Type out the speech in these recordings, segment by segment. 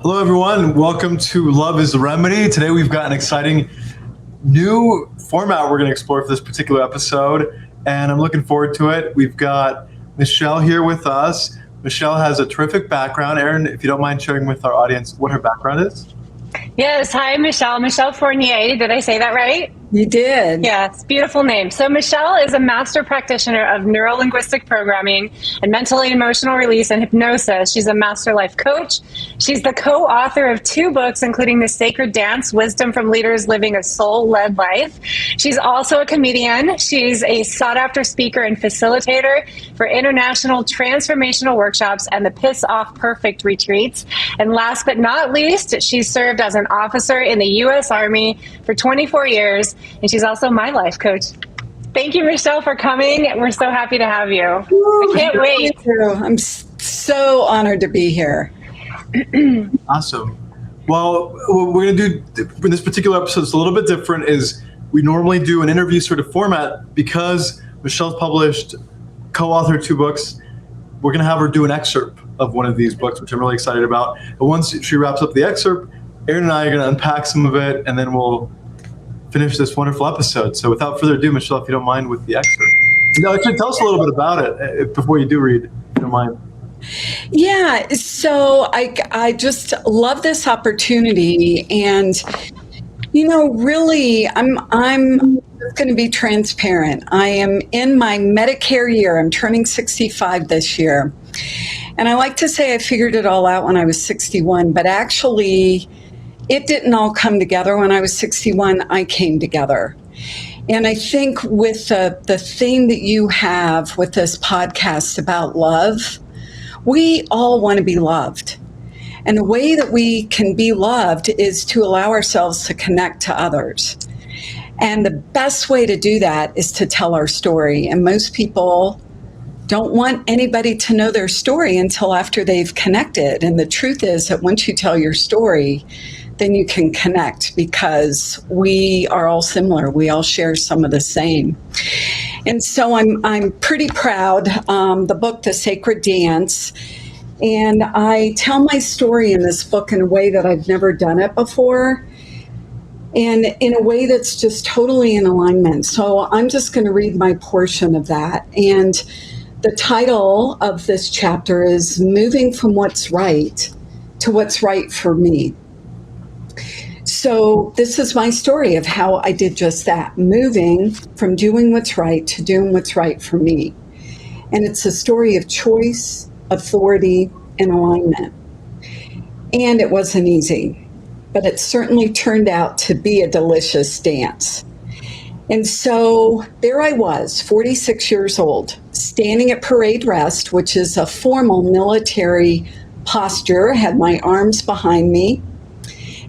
Hello, everyone. Welcome to Love is the Remedy. Today we've got an exciting new format we're going to explore for this particular episode, and I'm looking forward to it. We've got Michelle here with us. Michelle has a terrific background. Erin, if you don't mind sharing with our audience what her background is. Yes, hi, Michelle. Michelle Fornier. Did I say that right? You did. Yes, beautiful name. So Michelle is a master practitioner of Neuro-Linguistic programming and mental and emotional release and hypnosis. She's a master life coach. She's the co-author of 2 books, including The Sacred Dance, Wisdom from Leaders Living a Soul-Led Life. She's also a comedian. She's a sought-after speaker and facilitator for international transformational workshops and the Piss Off Perfect retreats. And last but not least, she's served as an officer in the U.S. Army for 24 years. And she's also my life coach. Thank you, Michelle, for coming. We're so happy to have you. I can't wait. I'm so honored to be here. Awesome. Well, what we're going to do in this particular episode is a little bit different. Is we normally do an interview sort of format. Because Michelle's published, co-authored 2 books, we're going to have her do an excerpt of one of these books, which I'm really excited about. And once she wraps up the excerpt, Erin and I are going to unpack some of it, and then we'll finish this wonderful episode. So without further ado, Michelle, if you don't mind, with the excerpt. No, actually, tell us a little bit about it before you do read, if you don't mind. Yeah, so I just love this opportunity, and really, I'm going to be transparent. I am in my Medicare year. I'm turning 65 this year, and I like to say I figured it all out when I was 61, but actually, it didn't all come together. When I was 61, I came together. And I think with the theme that you have with this podcast about love, we all want to be loved. And the way that we can be loved is to allow ourselves to connect to others. And the best way to do that is to tell our story. And most people don't want anybody to know their story until after they've connected. And the truth is that once you tell your story, then you can connect, because we are all similar. We all share some of the same. And so I'm pretty proud. The book, The Sacred Dance, and I tell my story in this book in a way that I've never done it before, and in a way that's just totally in alignment. So I'm just going to read my portion of that. And the title of this chapter is Moving from What's Right to What's Right for Me. So this is my story of how I did just that, moving from doing what's right to doing what's right for me. And it's a story of choice, authority, and alignment. And it wasn't easy, but it certainly turned out to be a delicious dance. And so there I was, 46 years old, standing at parade rest, which is a formal military posture. I had my arms behind me,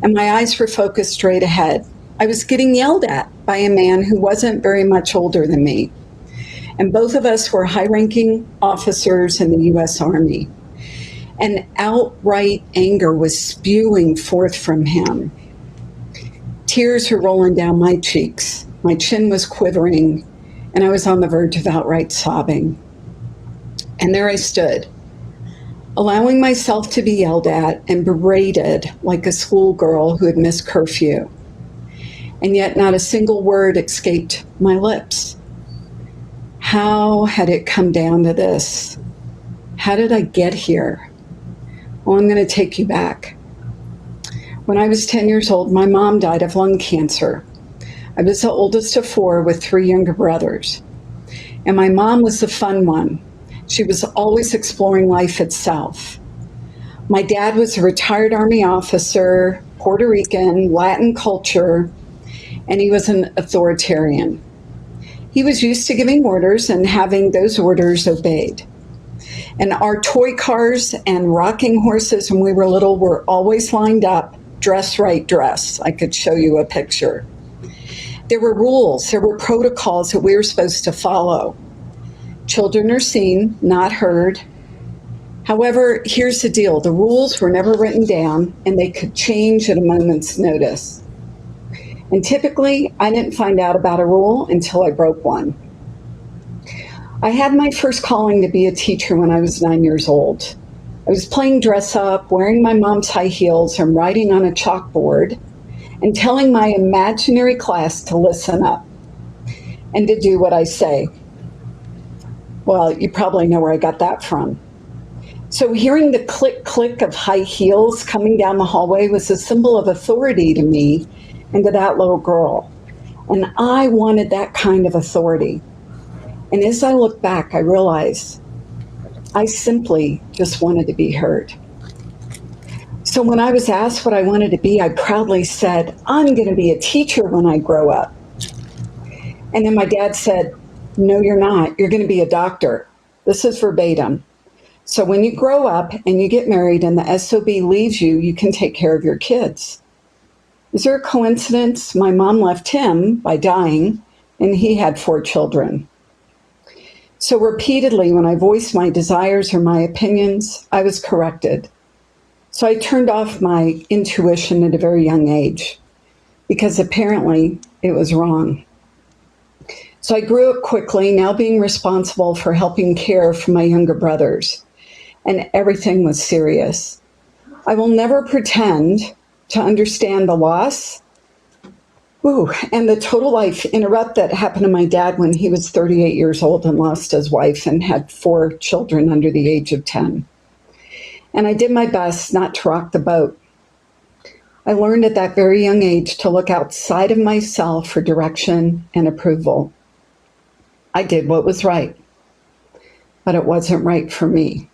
and my eyes were focused straight ahead. I was getting yelled at by a man who wasn't very much older than me. And both of us were high-ranking officers in the U.S. Army. And outright anger was spewing forth from him. Tears were rolling down my cheeks. My chin was quivering, and I was on the verge of outright sobbing. And there I stood, allowing myself to be yelled at and berated like a schoolgirl who had missed curfew. And yet not a single word escaped my lips. How had it come down to this? How did I get here? Well, I'm going to take you back. When I was 10 years old, my mom died of lung cancer. I was the oldest of 4 with 3 younger brothers. And my mom was the fun one. She was always exploring life itself. My dad was a retired Army officer, Puerto Rican, Latin culture, and he was an authoritarian. He was used to giving orders and having those orders obeyed. And our toy cars and rocking horses when we were little were always lined up, dress right dress. I could show you a picture. There were rules, there were protocols that we were supposed to follow. Children are seen, not heard. However, here's the deal. The rules were never written down, and they could change at a moment's notice. And typically, I didn't find out about a rule until I broke one. I had my first calling to be a teacher when I was 9 years old. I was playing dress up, wearing my mom's high heels and writing on a chalkboard and telling my imaginary class to listen up and to do what I say. Well, you probably know where I got that from. So hearing the click, click of high heels coming down the hallway was a symbol of authority to me and to that little girl. And I wanted that kind of authority. And as I look back, I realized I simply just wanted to be heard. So when I was asked what I wanted to be, I proudly said, I'm going to be a teacher when I grow up. And then my dad said, no, you're not. You're going to be a doctor. This is verbatim. So when you grow up and you get married and the SOB leaves you, you can take care of your kids. Is there a coincidence? My mom left him by dying, and he had 4 children. So repeatedly, when I voiced my desires or my opinions, I was corrected. So I turned off my intuition at a very young age because apparently it was wrong. So I grew up quickly, now being responsible for helping care for my younger brothers. And everything was serious. I will never pretend to understand the loss and the total life interrupt that happened to my dad when he was 38 years old and lost his wife and had 4 children under the age of 10. And I did my best not to rock the boat. I learned at that very young age to look outside of myself for direction and approval. I did what was right, but it wasn't right for me.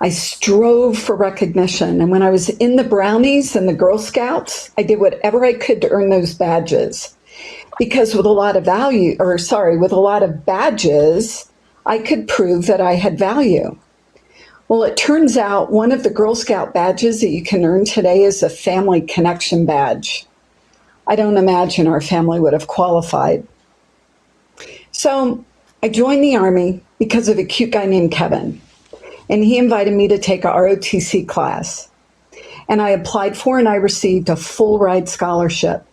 I strove for recognition, and when I was in the Brownies and the Girl Scouts, I did whatever I could to earn those badges. Because with a lot of badges, I could prove that I had value. Well, it turns out one of the Girl Scout badges that you can earn today is a family connection badge. I don't imagine our family would have qualified. So I joined the Army because of a cute guy named Kevin. And he invited me to take a ROTC class. And I applied for and I received a full ride scholarship.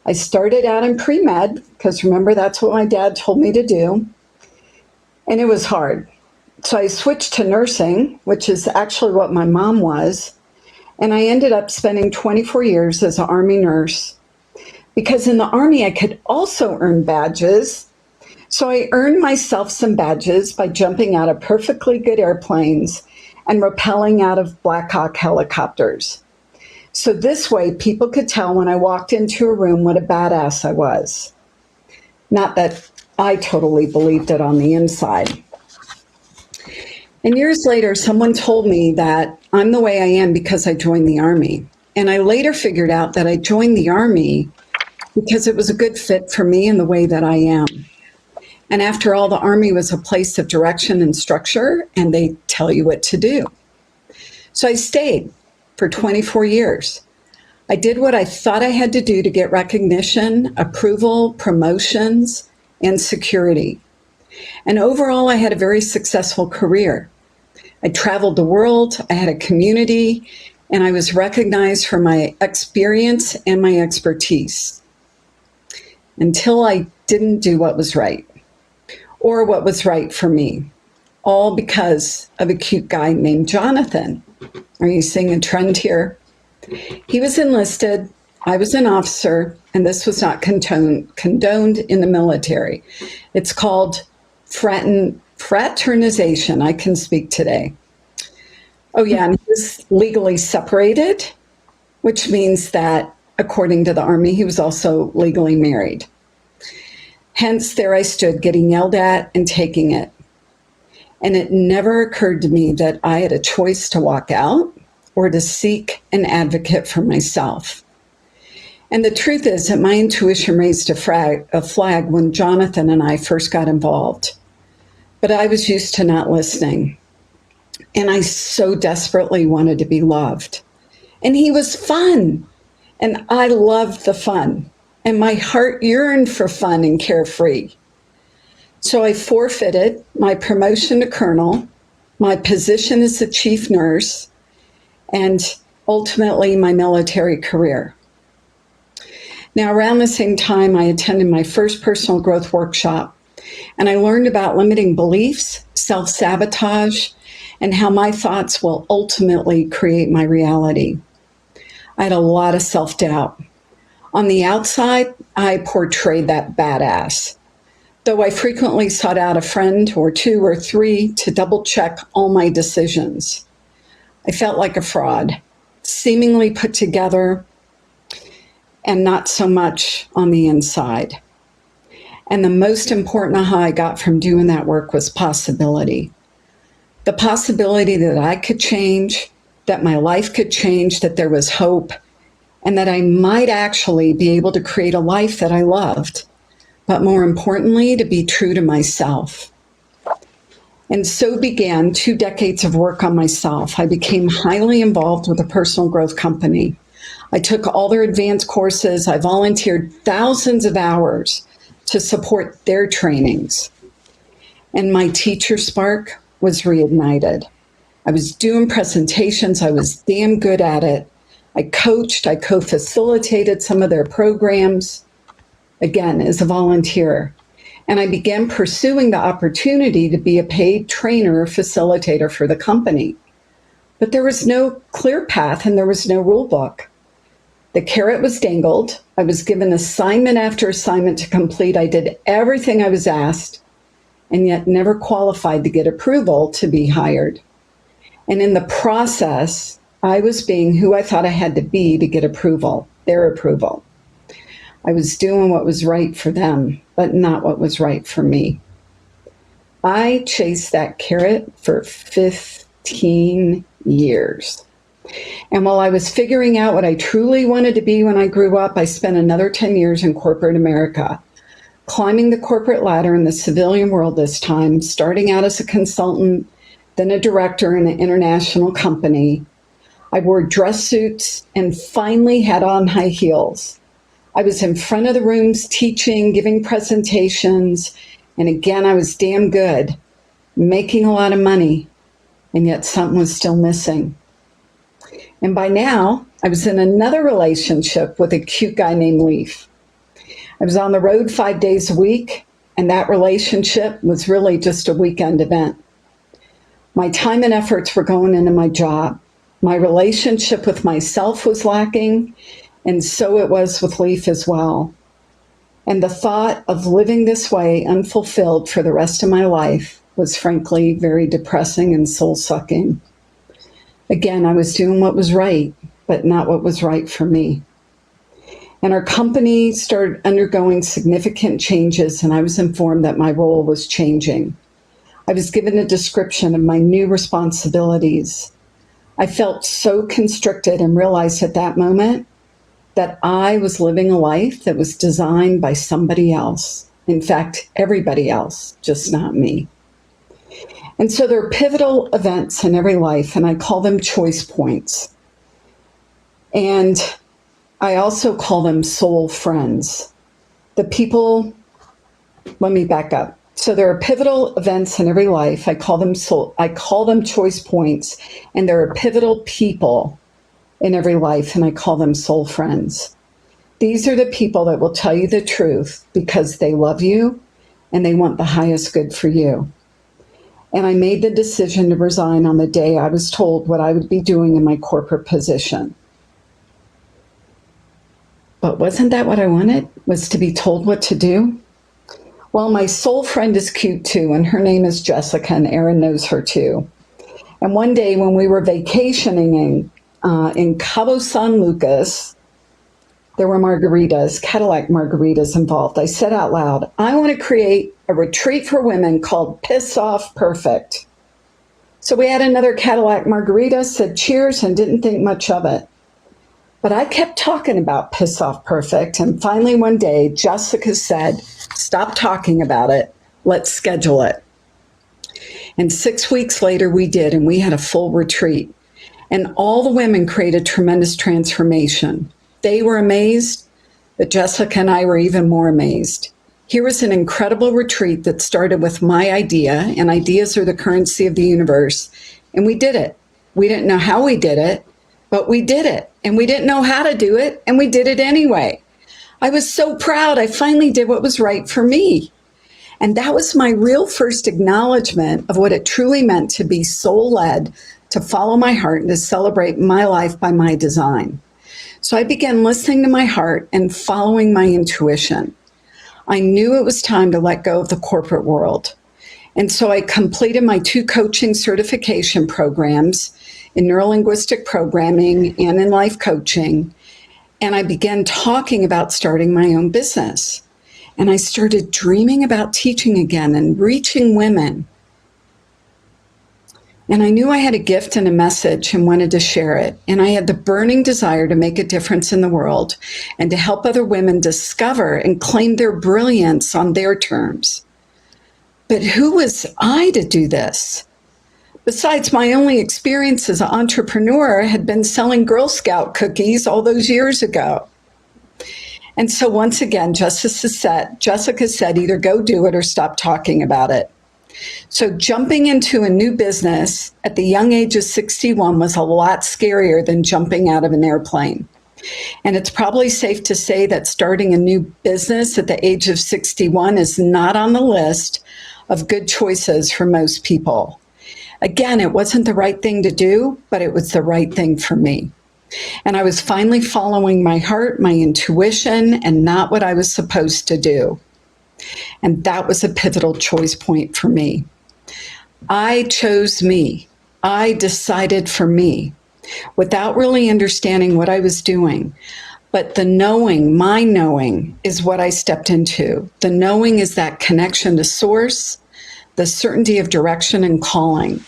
I started out in pre-med, because remember, that's what my dad told me to do. And it was hard. So I switched to nursing, which is actually what my mom was. And I ended up spending 24 years as an Army nurse. Because in the Army, I could also earn badges. So I earned myself some badges by jumping out of perfectly good airplanes and rappelling out of Blackhawk helicopters. So this way, people could tell when I walked into a room what a badass I was. Not that I totally believed it on the inside. And years later, someone told me that I'm the way I am because I joined the Army. And I later figured out that I joined the Army because it was a good fit for me and the way that I am. And after all, the Army was a place of direction and structure, and they tell you what to do. So I stayed for 24 years. I did what I thought I had to do to get recognition, approval, promotions, and security. And overall, I had a very successful career. I traveled the world, I had a community, and I was recognized for my experience and my expertise. Until I didn't do what was right. Or what was right for me, all because of a cute guy named Jonathan. Are you seeing a trend here? He was enlisted, I was an officer, and this was not condoned in the military. It's called fraternization. I can speak today. Oh yeah, and he was legally separated, which means that according to the Army, he was also legally married. Hence, there I stood getting yelled at and taking it. And it never occurred to me that I had a choice to walk out or to seek an advocate for myself. And the truth is that my intuition raised a flag when Jonathan and I first got involved. But I was used to not listening. And I so desperately wanted to be loved. And he was fun. And I loved the fun. And my heart yearned for fun and carefree. So I forfeited my promotion to colonel, my position as the chief nurse, and ultimately my military career. Now, around the same time, I attended my first personal growth workshop, and I learned about limiting beliefs, self-sabotage, and how my thoughts will ultimately create my reality. I had a lot of self-doubt. On the outside, I portrayed that badass, though I frequently sought out a friend or two or three to double-check all my decisions. I felt like a fraud, seemingly put together and not so much on the inside. And the most important aha I got from doing that work was possibility. The possibility that I could change, that my life could change, that there was hope, and that I might actually be able to create a life that I loved, but more importantly, to be true to myself. And so began 2 decades of work on myself. I became highly involved with a personal growth company. I took all their advanced courses. I volunteered thousands of hours to support their trainings. And my teacher spark was reignited. I was doing presentations. I was damn good at it. I coached, I co-facilitated some of their programs, again, as a volunteer. And I began pursuing the opportunity to be a paid trainer or facilitator for the company. But there was no clear path and there was no rule book. The carrot was dangled. I was given assignment after assignment to complete. I did everything I was asked and yet never qualified to get approval to be hired. And in the process, I was being who I thought I had to be to get approval, their approval. I was doing what was right for them, but not what was right for me. I chased that carrot for 15 years. And while I was figuring out what I truly wanted to be when I grew up, I spent another 10 years in corporate America, climbing the corporate ladder in the civilian world this time, starting out as a consultant, then a director in an international company. I wore dress suits and finally had on high heels. I was in front of the rooms teaching, giving presentations, and again, I was damn good, making a lot of money, and yet something was still missing. And by now, I was in another relationship with a cute guy named Leaf. I was on the road 5 days a week, and that relationship was really just a weekend event. My time and efforts were going into my job. My relationship with myself was lacking, and so it was with Leaf as well. And the thought of living this way unfulfilled for the rest of my life was frankly very depressing and soul-sucking. Again, I was doing what was right, but not what was right for me. And our company started undergoing significant changes, and I was informed that my role was changing. I was given a description of my new responsibilities. I felt so constricted and realized at that moment that I was living a life that was designed by somebody else. In fact, everybody else, just not me. And so there are pivotal events in every life, and I call them choice points. And I also call them soul friends. The people, let me back up. So there are pivotal events in every life. I call them choice points, and there are pivotal people in every life, and I call them soul friends. These are the people that will tell you the truth because they love you and they want the highest good for you. And I made the decision to resign on the day I was told what I would be doing in my corporate position. But wasn't that what I wanted? Was to be told what to do? Well, my soul friend is cute too, and her name is Jessica, and Erin knows her too. And one day when we were vacationing in Cabo San Lucas, there were margaritas, Cadillac margaritas involved. I said out loud, I want to create a retreat for women called Piss Off Perfect. So we had another Cadillac margarita, said cheers, and didn't think much of it. But I kept talking about Piss Off Perfect, and finally one day, Jessica said, stop talking about it, let's schedule it. And 6 weeks later we did, and we had a full retreat. And all the women created tremendous transformation. They were amazed, but Jessica and I were even more amazed. Here was an incredible retreat that started with my idea, and ideas are the currency of the universe, and we did it. We didn't know how we did it, but we did it, and we didn't know how to do it, and we did it anyway. I was so proud. I finally did what was right for me. And that was my real first acknowledgement of what it truly meant to be soul-led, to follow my heart, and to celebrate my life by my design. So I began listening to my heart and following my intuition. I knew it was time to let go of the corporate world. And so I completed my 2 coaching certification programs in neuro-linguistic programming and in life coaching. And I began talking about starting my own business. And I started dreaming about teaching again and reaching women. And I knew I had a gift and a message and wanted to share it. And I had the burning desire to make a difference in the world and to help other women discover and claim their brilliance on their terms. But who was I to do this? Besides, my only experience as an entrepreneur had been selling Girl Scout cookies all those years ago. And so once again, Jessica said, either go do it or stop talking about it. So jumping into a new business at the young age of 61 was a lot scarier than jumping out of an airplane. And it's probably safe to say that starting a new business at the age of 61 is not on the list of good choices for most people. Again, it wasn't the right thing to do, but it was the right thing for me. And I was finally following my heart, my intuition, and not what I was supposed to do. And that was a pivotal choice point for me. I chose me. I decided for me without really understanding what I was doing. But the knowing, my knowing, is what I stepped into. The knowing is that connection to source, the certainty of direction and calling.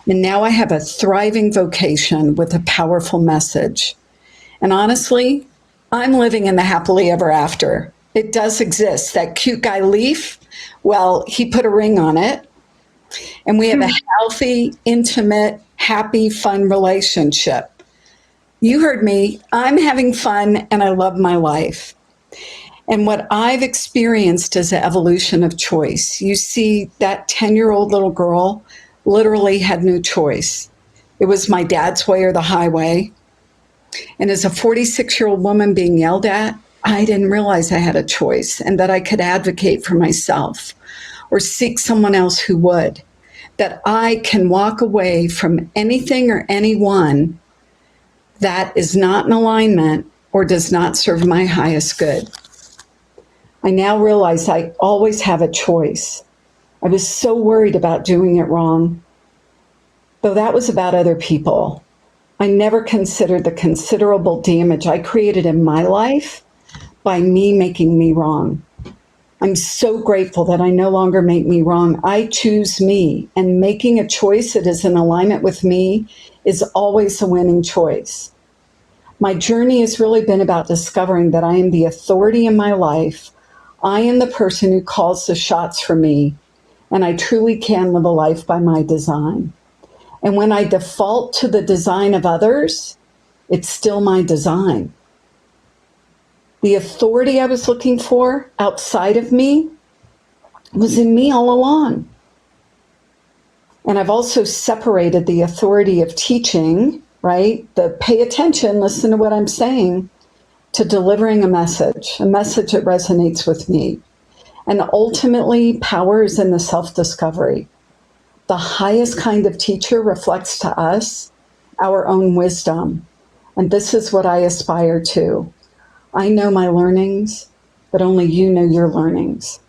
And now I have a thriving vocation with a powerful message. And honestly, I'm living in the happily ever after. It does exist. That cute guy Leaf, well, he put a ring on it. And we have a healthy, intimate, happy, fun relationship. You heard me. I'm having fun and I love my life. And what I've experienced is the evolution of choice. You see, that 10-year-old little girl literally had no choice. It was my dad's way or the highway. And as a 46-year-old woman being yelled at, I didn't realize I had a choice and that I could advocate for myself or seek someone else who would. That I can walk away from anything or anyone that is not in alignment or does not serve my highest good. I now realize I always have a choice. I was so worried about doing it wrong. Though that was about other people, I never considered the considerable damage I created in my life by me making me wrong. I'm so grateful that I no longer make me wrong. I choose me, and making a choice that is in alignment with me is always a winning choice. My journey has really been about discovering that I am the authority in my life. I am the person who calls the shots for me, and I truly can live a life by my design. And when I default to the design of others, it's still my design. The authority I was looking for outside of me was in me all along. And I've also separated the authority of teaching, right? The pay attention, listen to what I'm saying, to delivering a message that resonates with me. And ultimately, power is in the self-discovery. The highest kind of teacher reflects to us our own wisdom. And this is what I aspire to. I know my learnings, but only you know your learnings.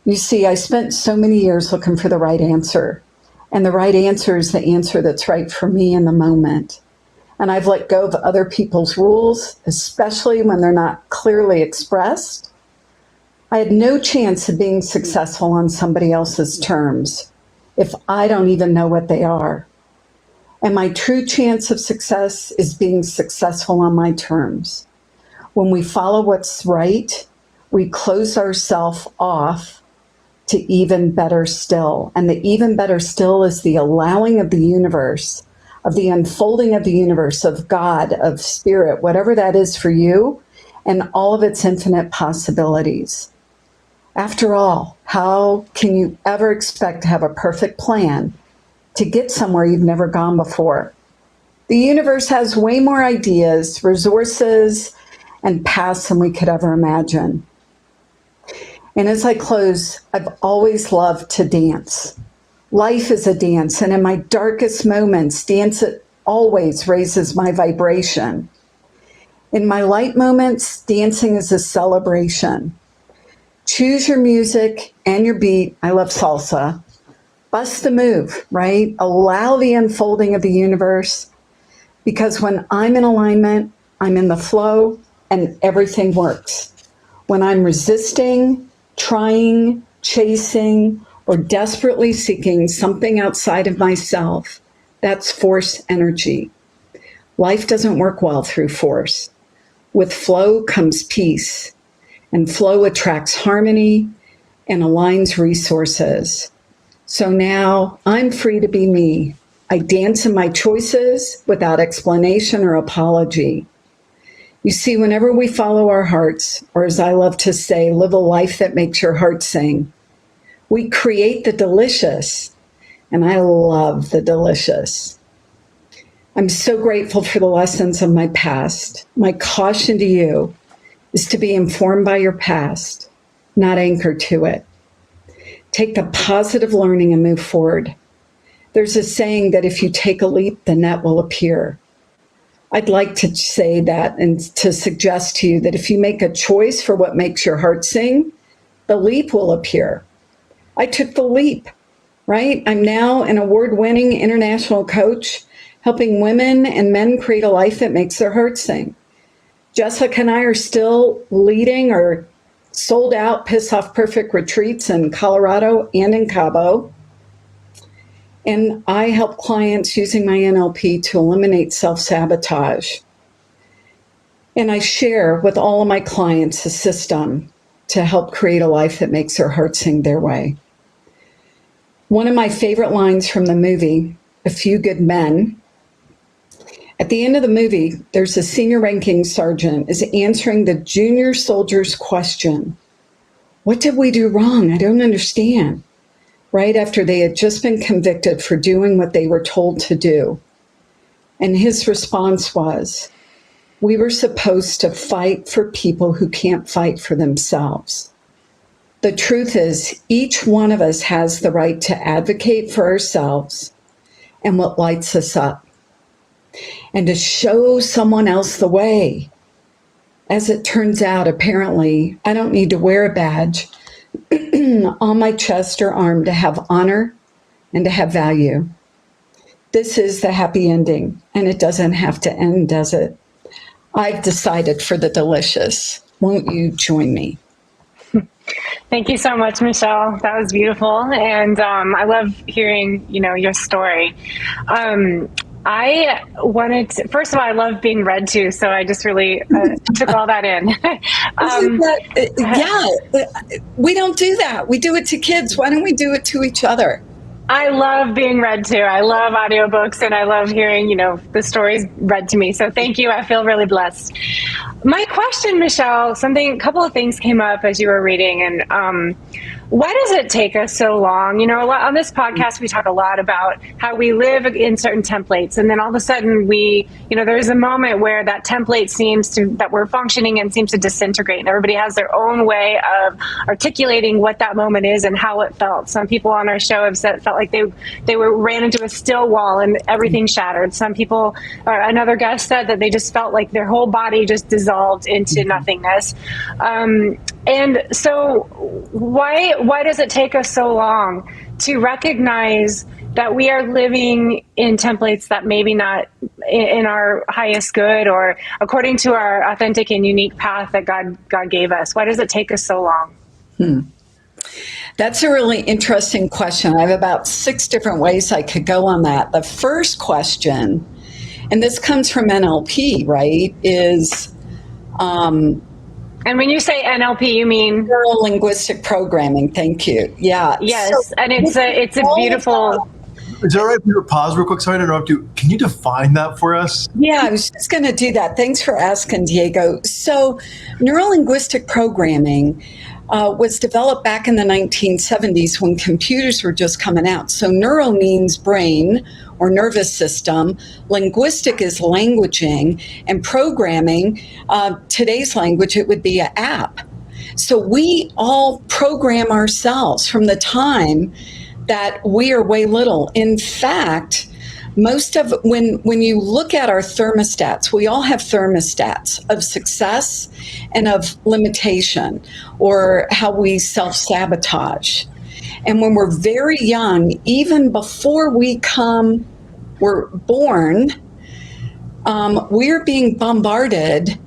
You see, I spent so many years looking for the right answer. And the right answer is the answer that's right for me in the moment. And I've let go of other people's rules, especially when they're not clearly expressed. I had no chance of being successful on somebody else's terms if I don't even know what they are. And my true chance of success is being successful on my terms. When we follow what's right, we close ourselves off to even better still. And the even better still is the allowing of the universe, of the unfolding of the universe, of God, of spirit, whatever that is for you, and all of its infinite possibilities. After all, how can you ever expect to have a perfect plan to get somewhere you've never gone before? The universe has way more ideas, resources, and paths than we could ever imagine. And as I close, I've always loved to dance. Life is a dance, and in my darkest moments, dance always raises my vibration. In my light moments, dancing is a celebration. Choose your music and your beat. I love salsa. Bust the move, right? Allow the unfolding of the universe, because when I'm in alignment, I'm in the flow and everything works. When I'm resisting, trying, chasing, or desperately seeking something outside of myself, that's force energy. Life doesn't work well through force. With flow comes peace, and flow attracts harmony and aligns resources. So now I'm free to be me. I dance in my choices without explanation or apology. You see, whenever we follow our hearts, or as I love to say, live a life that makes your heart sing, we create the delicious, and I love the delicious. I'm so grateful for the lessons of my past. My caution to you is to be informed by your past, not anchored to it. Take the positive learning and move forward. There's a saying that if you take a leap, the net will appear. I'd like to say that and to suggest to you that if you make a choice for what makes your heart sing, the leap will appear. I took the leap, right? I'm now an award-winning international coach, helping women and men create a life that makes their heart sing. Jessica and I are still leading our sold out Piss Off Perfect retreats in Colorado and in Cabo. And I help clients using my NLP to eliminate self-sabotage. And I share with all of my clients a system to help create a life that makes their heart sing their way. One of my favorite lines from the movie, A Few Good Men, at the end of the movie, there's a senior ranking sergeant is answering the junior soldier's question. What did we do wrong? I don't understand. Right after they had just been convicted for doing what they were told to do. And his response was, we were supposed to fight for people who can't fight for themselves. The truth is, each one of us has the right to advocate for ourselves and what lights us up, and to show someone else the way. As it turns out, apparently, I don't need to wear a badge on my chest or arm to have honor and to have value. This is the happy ending, and it doesn't have to end, does it? I've decided for the delicious. Won't you join me? Thank you so much, Michelle. That was beautiful. And I love hearing, your story. I wanted to, first of all, I love being read to, so I just really took all that in. We don't do that. We do it to kids. Why don't we do it to each other? I love being read to. I love audiobooks, and I love hearing, the stories read to me. So thank you. I feel really blessed. My question, Michelle, a couple of things came up as you were reading, and why does it take us so long? On this podcast, we talk a lot about how we live in certain templates, and then all of a sudden there's a moment where that template that we're functioning and seems to disintegrate, and everybody has their own way of articulating what that moment is and how it felt. Some people on our show have felt like they ran into a still wall and everything shattered. Some people, or another guest said that they just felt like their whole body just dissolved into nothingness. And so why does it take us so long to recognize that we are living in templates that maybe not in our highest good or according to our authentic and unique path that God gave us? Why does it take us so long? That's a really interesting question. I have about 6 different ways I could go on that. The first question, and this comes from NLP, right, is... and when you say NLP, you mean Neuro-Linguistic programming. Thank you. Yeah. Yes, so, and it's a beautiful. Is that all right if you pause real quick? Sorry to interrupt you. Can you define that for us? Yeah, I was just going to do that. Thanks for asking, Diego. So, neuro-linguistic programming was developed back in the 1970s when computers were just coming out. So, neuro means brain or nervous system. Linguistic is languaging, and programming, today's language, it would be an app. So we all program ourselves from the time that we are way little. In fact, most of when you look at our thermostats, we all have thermostats of success and of limitation, or how we self-sabotage. And when we're very young, even before we're born, we're being bombarded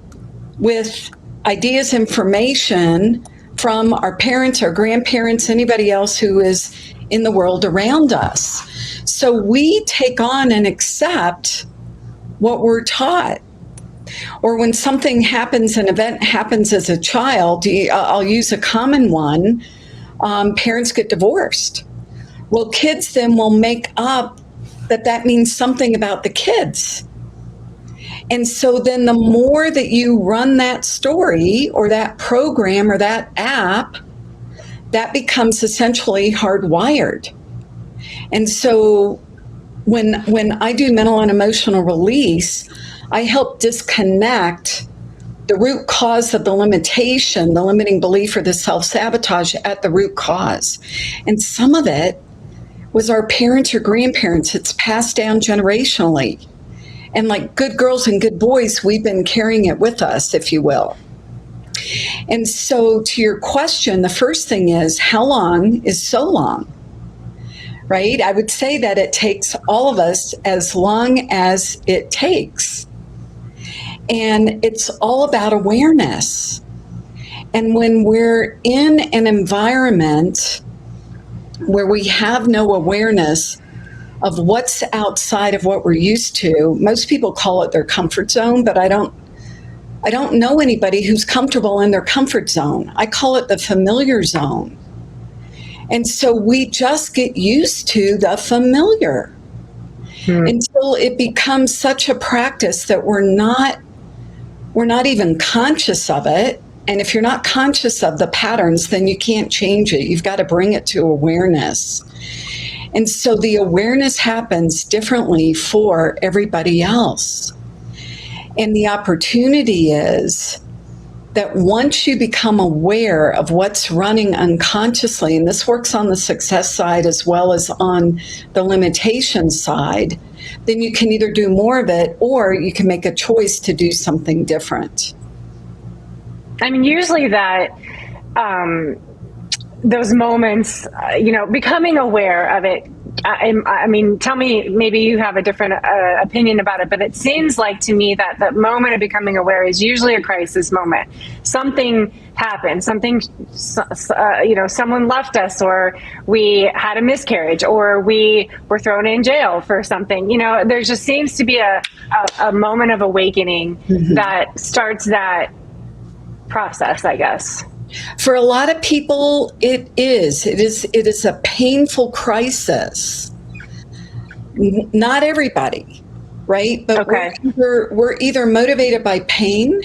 with ideas, information from our parents, our grandparents, anybody else who is in the world around us. So we take on and accept what we're taught. Or when something happens, an event happens as a child, I'll use a common one, parents get divorced. Well, kids then will make up that means something about the kids. And so then the more that you run that story or that program or that app, that becomes essentially hardwired. And so when I do mental and emotional release, I help disconnect the root cause of the limitation, the limiting belief or the self-sabotage at the root cause. And some of it was our parents or grandparents. It's passed down generationally. And like good girls and good boys, we've been carrying it with us, if you will. And so to your question, the first thing is, how long is so long? Right? I would say that it takes all of us as long as it takes. And it's all about awareness. And when we're in an environment where we have no awareness of what's outside of what we're used to, most people call it their comfort zone, but I don't know anybody who's comfortable in their comfort zone. I call it the familiar zone. And so we just get used to the familiar until it becomes such a practice that we're not even conscious of it. And if you're not conscious of the patterns, then you can't change it. You've got to bring it to awareness. And so the awareness happens differently for everybody else. And the opportunity is that once you become aware of what's running unconsciously, and this works on the success side as well as on the limitation side, then you can either do more of it or you can make a choice to do something different. I mean, usually that, those moments, becoming aware of it. I mean, tell me, maybe you have a different opinion about it, but it seems like to me that the moment of becoming aware is usually a crisis moment. Something happened, someone left us, or we had a miscarriage, or we were thrown in jail for something. There just seems to be a moment of awakening that starts that process, I guess. For a lot of people, it is a painful crisis. Not everybody, right? But okay. we're either motivated by pain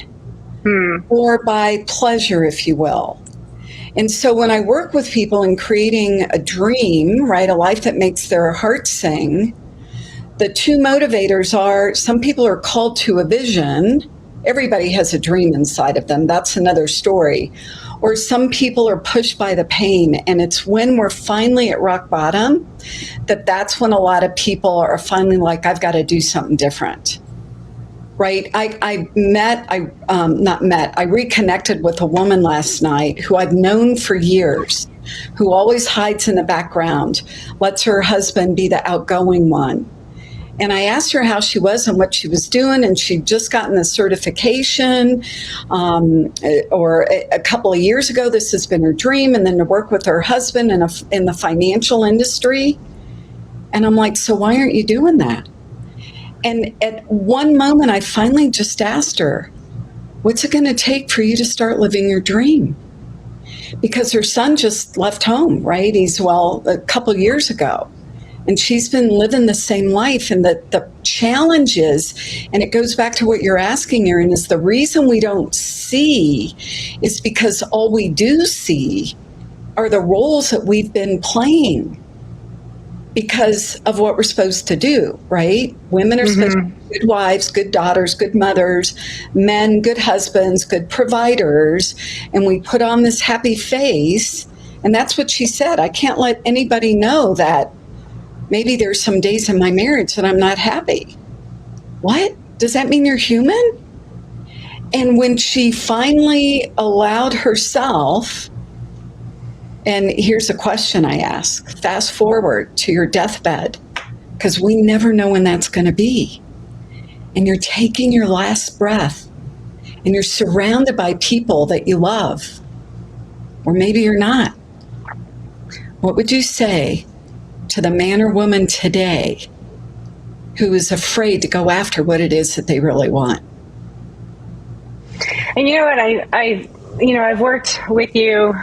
or by pleasure, if you will. And so when I work with people in creating a dream, right, a life that makes their heart sing, the two motivators are, some people are called to a vision. Everybody has a dream inside of them. That's another story. Or some people are pushed by the pain, and it's when we're finally at rock bottom that's when a lot of people are finally like, I've got to do something different, right? I reconnected with a woman last night who I've known for years, who always hides in the background, lets her husband be the outgoing one. And I asked her how she was and what she was doing, and she'd just gotten the certification, or a couple of years ago. This has been her dream, and then to work with her husband in the financial industry. And I'm like, so why aren't you doing that? And at one moment, I finally just asked her, what's it going to take for you to start living your dream? Because her son just left home, right? He's, a couple of years ago. And she's been living the same life. And the challenge is, and it goes back to what you're asking, Erin, is the reason we don't see is because all we do see are the roles that we've been playing. because of what we're supposed to do, right? Women are supposed to be good wives, good daughters, good mothers, men, good husbands, good providers. And we put on this happy face. And that's what she said. I can't let anybody know that maybe there's some days in my marriage that I'm not happy. What? Does that mean you're human? And when she finally allowed herself, and here's a question I ask, fast forward to your deathbed, because we never know when that's going to be. And you're taking your last breath, and you're surrounded by people that you love, or maybe you're not. What would you say to the man or woman today who is afraid to go after what it is that they really want? And you know what, I've worked with you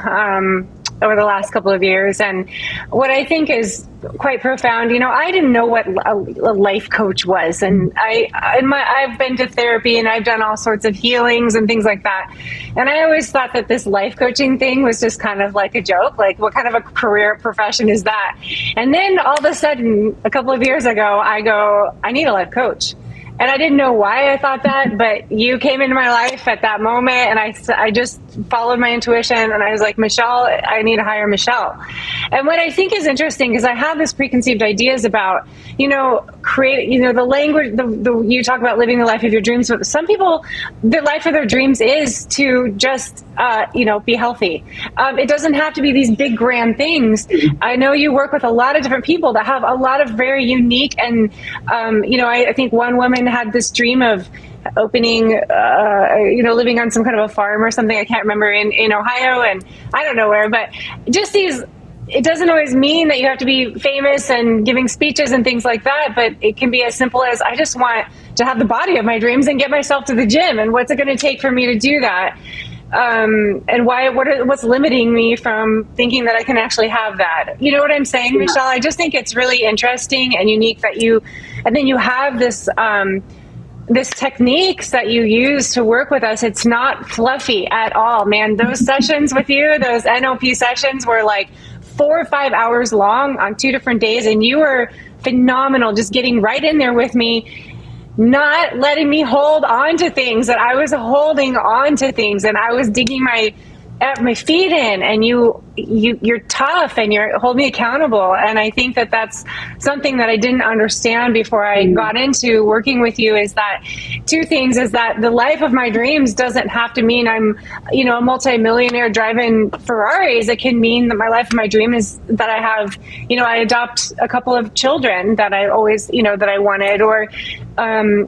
over the last couple of years, and what I think is quite profound, I didn't know what a life coach was, and I've been to therapy and I've done all sorts of healings and things like that, and I always thought that this life coaching thing was just kind of like a joke, like what kind of a career profession is that? And then all of a sudden, a couple of years ago, I go, I need a life coach. And I didn't know why I thought that, but you came into my life at that moment, and I just followed my intuition, and I was like, Michelle, I need to hire Michelle. And what I think is interesting is I have this preconceived ideas about, the language, you talk about living the life of your dreams, but some people, the life of their dreams is to just, be healthy. It doesn't have to be these big grand things. I know you work with a lot of different people that have a lot of very unique, and, I think one woman had this dream of opening, living on some kind of a farm or something. I can't remember, in Ohio, and I don't know where, but just these, it doesn't always mean that you have to be famous and giving speeches and things like that, but it can be as simple as, I just want to have the body of my dreams and get myself to the gym, and what's it going to take for me to do that? And what's limiting me from thinking that I can actually have that? You know what I'm saying, Michelle? I just think it's really interesting and unique that you have this, this techniques that you use to work with us. It's not fluffy at all, man. Those sessions with you, those NLP sessions were like 4 or 5 hours long on 2 different days. And you were phenomenal, just getting right in there with me, not letting me hold on to things that I was holding on to things, and I was digging my feet in, and you're tough, and you hold me accountable. And I think that that's something that I didn't understand before I got into working with you, is that 2 things, is that the life of my dreams doesn't have to mean I'm, a multimillionaire driving Ferraris. It can mean that my life of my dream is that I have, I adopt a couple of children that I always, that I wanted, and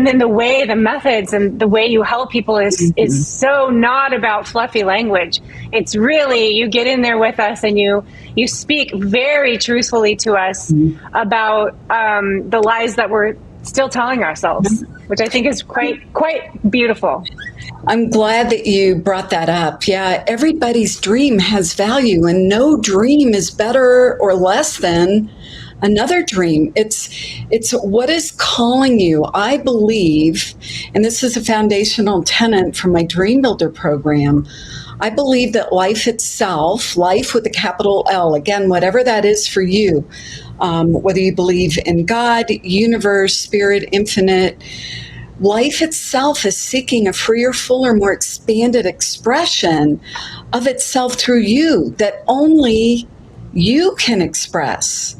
then the methods and the way you help people is so not about fluffy language. It's really, you get in there with us, and you speak very truthfully to us about the lies that we're still telling ourselves, which I think is quite beautiful. I'm glad that you brought that up. Yeah, everybody's dream has value, and no dream is better or less than another dream. It's what is calling you. I believe, and this is a foundational tenet from my Dream Builder program, I believe that life itself, life with a capital L, again, whatever that is for you, whether you believe in God, universe, spirit, infinite, life itself is seeking a freer, fuller, more expanded expression of itself through you that only you can express.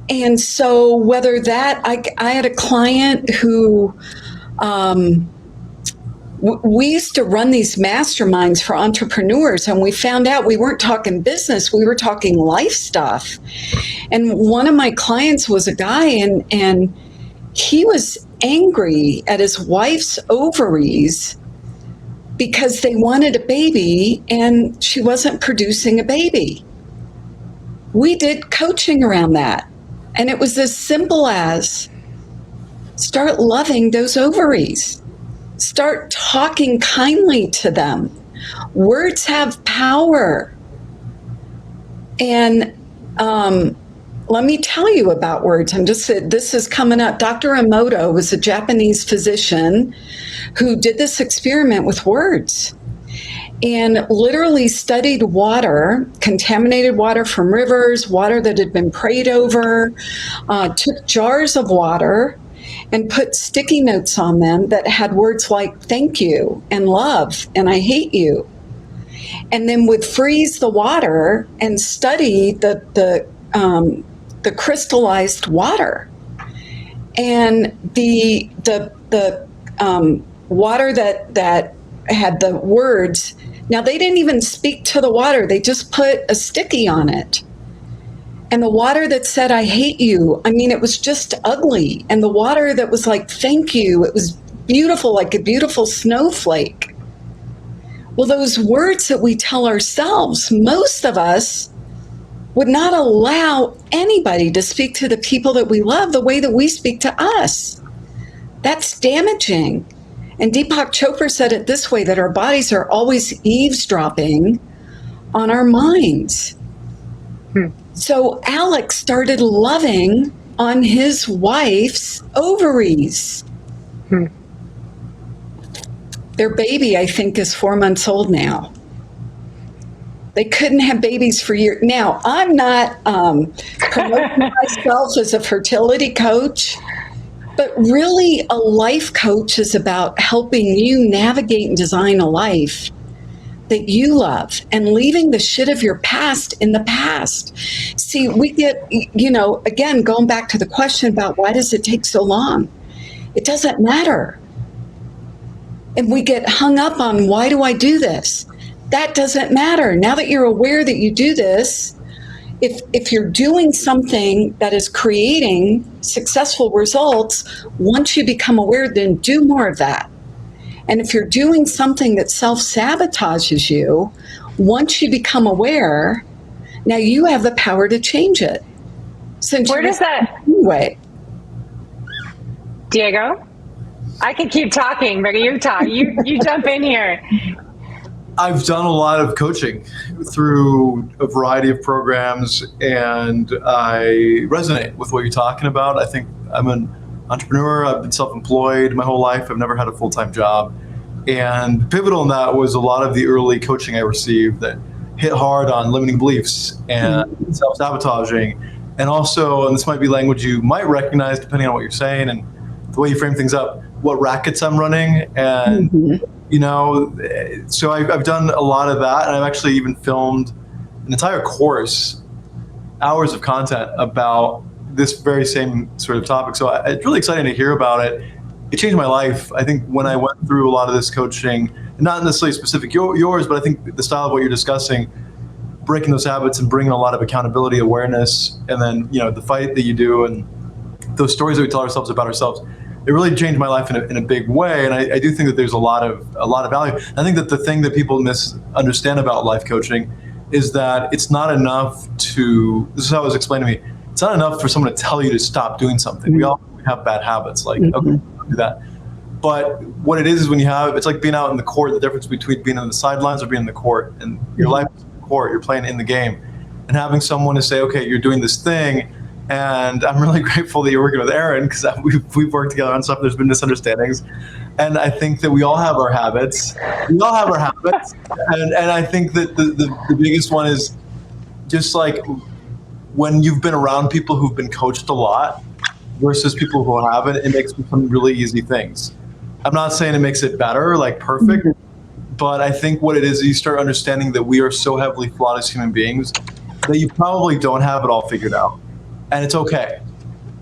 And so whether that, I had a client who, we used to run these masterminds for entrepreneurs, and we found out we weren't talking business, we were talking life stuff. And one of my clients was a guy, and he was angry at his wife's ovaries because they wanted a baby and she wasn't producing a baby. We did coaching around that. And it was as simple as start loving those ovaries. Start talking kindly to them. Words have power. And let me tell you about words. This is coming up. Dr. Emoto was a Japanese physician who did this experiment with words. and literally studied water, contaminated water from rivers, water that had been prayed over, took jars of water and put sticky notes on them that had words like thank you and love and I hate you. And then would freeze the water and study the crystallized water. And the water that had the words, now they didn't even speak to the water, they just put a sticky on it. And the water that said, I hate you, I mean, it was just ugly. And the water that was like, thank you, it was beautiful, like a beautiful snowflake. Well, those words that we tell ourselves, most of us would not allow anybody to speak to the people that we love the way that we speak to us. That's damaging. And Deepak Chopra said it this way, that our bodies are always eavesdropping on our minds. So Alex started loving on his wife's ovaries. Their baby, I think, is 4 months old now. They couldn't have babies for years. Now, I'm not promoting myself as a fertility coach, but really a life coach is about helping you navigate and design a life that you love and leaving the shit of your past in the past. See, we get, again, going back to the question about why does it take so long? It doesn't matter. And we get hung up on, why do I do this? That doesn't matter. Now that you're aware that you do this, if you're doing something that is creating successful results, once you become aware, then do more of that. And if you're doing something that self-sabotages you, once you become aware, now you have the power to change it. Since where does that anyway? Diego? I could keep talking, but you talk. You jump in here. I've done a lot of coaching through a variety of programs, and I resonate with what you're talking about. I think I'm an entrepreneur. I've been self-employed my whole life. I've never had a full-time job. And pivotal in that was a lot of the early coaching I received that hit hard on limiting beliefs and self-sabotaging. And also, and this might be language you might recognize depending on what you're saying and the way you frame things up, what rackets I'm running. And, so I've done a lot of that. And I've actually even filmed an entire course, hours of content about this very same sort of topic. So it's really exciting to hear about it. It changed my life. I think when I went through a lot of this coaching, not necessarily specific yours, but I think the style of what you're discussing, breaking those habits and bringing a lot of accountability, awareness, and then, the fight that you do and those stories that we tell ourselves about ourselves, it really changed my life in a big way. And I do think that there's a lot of value. I think that the thing that people misunderstand about life coaching is that it's not enough to, this is how it was explained to me, it's not enough for someone to tell you to stop doing something. We all have bad habits, like, okay, don't do that. But what it is when you have, it's like being out in the court, the difference between being on the sidelines or being in the court. And your life is in the court, you're playing in the game. And having someone to say, okay, you're doing this thing, and I'm really grateful that you're working with Aaron, because we've worked together on stuff. There's been misunderstandings. And I think that we all have our habits. And I think that the biggest one is just like when you've been around people who've been coached a lot versus people who haven't, it makes some really easy things. I'm not saying it makes it better, like perfect, but I think what it is you start understanding that we are so heavily flawed as human beings that you probably don't have it all figured out. And it's okay.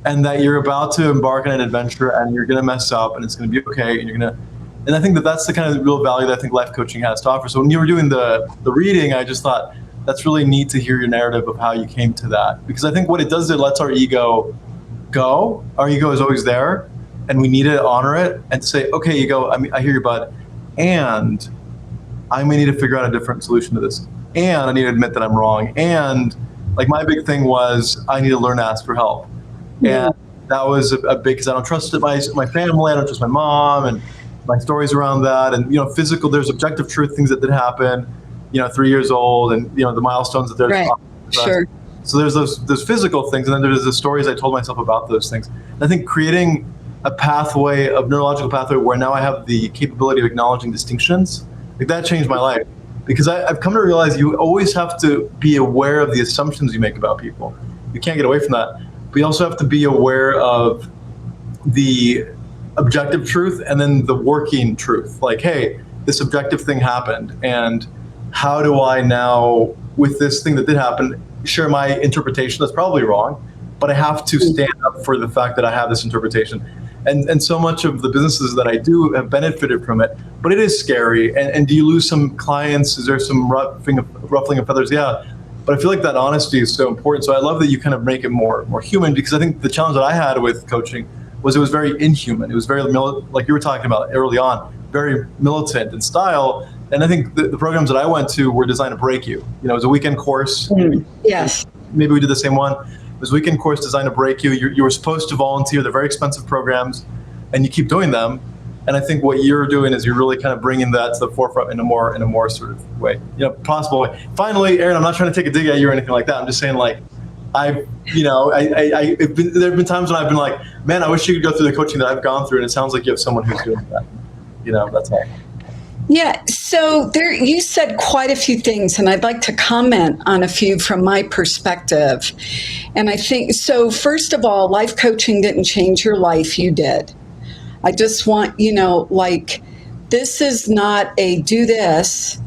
And that you're about to embark on an adventure and you're going to mess up and it's going to be okay. And I think that that's the kind of real value that I think life coaching has to offer. So when you were doing the reading, I just thought that's really neat to hear your narrative of how you came to that. Because I think what it does is it lets our ego go. Our ego is always there and we need to honor it and say, okay, ego, I hear you, bud. And I may need to figure out a different solution to this. And I need to admit that I'm wrong. And like my big thing was I need to learn to ask for help. And that was a big, because I don't trust my family, I don't trust my mom, and my stories around that. And, physical, there's objective truth, things that did happen, 3 years old, and, the milestones that they're right. Sure. So there's those physical things, and then there's the stories I told myself about those things. And I think creating a pathway, of neurological pathway, where now I have the capability of acknowledging distinctions, like that changed my life. because I've come to realize you always have to be aware of the assumptions you make about people. You can't get away from that. But you also have to be aware of the objective truth and then the working truth. Like, hey, this objective thing happened, and how do I now, with this thing that did happen, share my interpretation that's probably wrong, but I have to stand up for the fact that I have this interpretation. And so much of the businesses that I do have benefited from it, but it is scary. And do you lose some clients? Is there some ruffling of feathers? Yeah. But I feel like that honesty is so important. So I love that you kind of make it more human, because I think the challenge that I had with coaching was it was very inhuman. It was very, like you were talking about early on, very militant in style. And I think the programs that I went to were designed to break you. You know, it was a weekend course. Yes. Maybe we did the same one. It was a weekend course designed to break you. You were supposed to volunteer. They're very expensive programs, and you keep doing them. And I think what you're doing is you're really kind of bringing that to the forefront in a more sort of way, possible way. Finally, Aaron, I'm not trying to take a dig at you or anything like that. I'm just saying, like, there have been times when I've been like, man, I wish you could go through the coaching that I've gone through, and it sounds like you have someone who's doing that. That's all. Yeah, so you said quite a few things, and I'd like to comment on a few from my perspective. And I think, so first of all, life coaching didn't change your life, you did. I just want, this is not a do this